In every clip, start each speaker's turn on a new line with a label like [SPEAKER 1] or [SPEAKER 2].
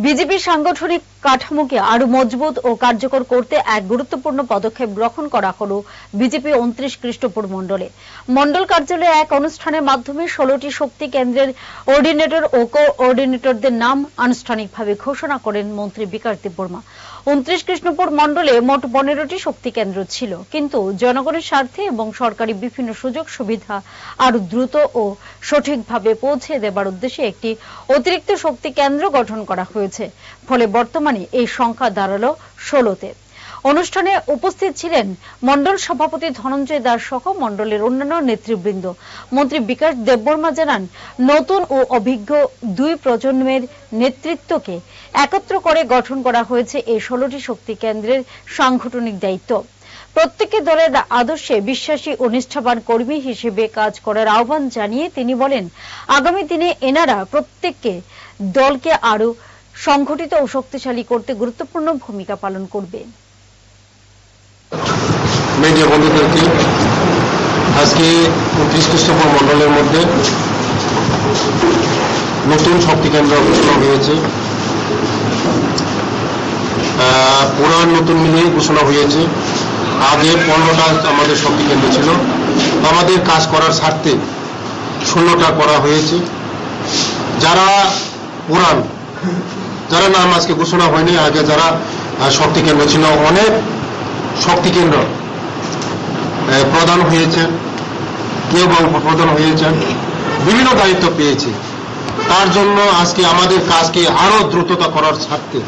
[SPEAKER 1] BJP সাংগঠনিক কাঠামোকে আরো মজবুত ও কার্যকর করতে এক গুরুত্বপূর্ণ পদক্ষেপ গ্রহণ করা হলো বিজেপি 29 কৃষ্ণপুর মণ্ডলে। মণ্ডল কার্যালয়ে এক অনুষ্ঠানের মাধ্যমে 16টি শক্তি কেন্দ্রের অর্ডিনেটর ও কোঅর্ডিনেটরদের নাম আনুষ্ঠানিকভাবে ঘোষণা করেন মন্ত্রী বিকাশ দেববর্মা। 29 কৃষ্ণপুর মণ্ডলে মোট 15টি শক্তি কেন্দ্র ছিল, কিন্তু জনগণের স্বার্থে এবং সরকারি বিভিন্ন সুযোগ সুবিধা আরো দ্রুত ও সঠিকভাবে পৌঁছে দেবার উদ্দেশ্যে একটি অতিরিক্ত শক্তি কেন্দ্র গঠন করা হয়েছে। ফলে বর্তমানে এই সংখ্যা দাঁড়ালো 16তে। অনুষ্ঠানে উপস্থিত ছিলেন মণ্ডল সভাপতি ধনঞ্জয় দাস সহ মণ্ডলের অন্যান্য নেতৃবৃন্দ। মন্ত্রী বিকাশ দেববর্মা জানান, নতুন ও অভিজ্ঞ দুই প্রজন্মের নেতৃত্বকে একত্র করে গঠন করা হয়েছে এই 16টি শক্তি কেন্দ্রের সাংগঠনিক দায়িত্ব। প্রত্যেকটি দলের আদর্শে বিশ্বাসী ও নিষ্ঠাবান কর্মী হিসেবে কাজ করার আহ্বান জানিয়ে তিনি বলেন, আগামী দিনে এনারা প্রত্যেককে দলকে আরো সংগঠিত ও শক্তিশালী করতে গুরুত্বপূর্ণ ভূমিকা পালন করবে।
[SPEAKER 2] মিডিয়া বন্ধুদেরকে আজকে 29 কৃষ্ণপুর মণ্ডলের মধ্যে নতুন শক্তি কেন্দ্র ঘোষণা হয়েছে। পুরান নতুন মিলিয়ে ঘোষণা হয়েছে। আগে 15টা আমাদের শক্তি কেন্দ্র ছিল, আমাদের কাজ করার স্বার্থে 16টা করা হয়েছে। যারা পুরান, যারা নাম আজকে ঘোষণা হয়নি, আগে যারা শক্তি কেন্দ্র ছিল, অনেক শক্তি কেন্দ্র প্রদান হয়েছে, কেউ বা উপপ্রধান হয়েছেন, বিভিন্ন দায়িত্ব পেয়েছে। তার জন্য আজকে আমাদের কাজকে আরো দ্রুততা করার স্বার্থে,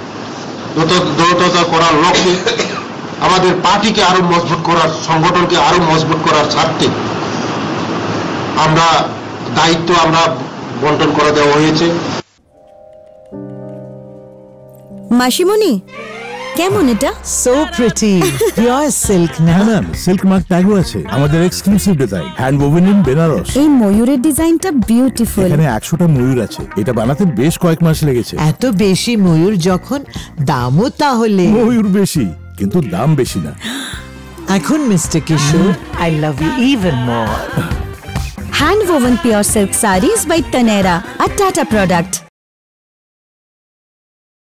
[SPEAKER 2] দ্রুততা করার লক্ষ্যে, আমাদের পার্টিকে আরো মজবুত করার, সংগঠনকে আরো মজবুত করার স্বার্থে দায়িত্ব আমরা বন্টন করে দেওয়া হয়েছে।
[SPEAKER 3] মাসিমণি, কেমন এটা?
[SPEAKER 4] সো প্রিটি, পিওর সিল্ক না ম্যাম, সিল্ক মার্ক ট্যাগও আছে। আমাদের exclusive design, hand woven in Banaras.
[SPEAKER 3] এই ময়ূরের ডিজাইনটা বিউটিফুল।
[SPEAKER 4] এখানে 100টা ময়ূর আছে, এটা বানাতে বেশ কয়েক মাস লেগেছে।
[SPEAKER 5] এত বেশি ময়ূর যখন, দামও তাহলে?
[SPEAKER 4] ময়ূর বেশি, কিন্তু দাম বেশি না।
[SPEAKER 5] এখন mister Kishore, I love you even more.
[SPEAKER 3] Hand woven pure silk sarees by Taneira, a Tata product.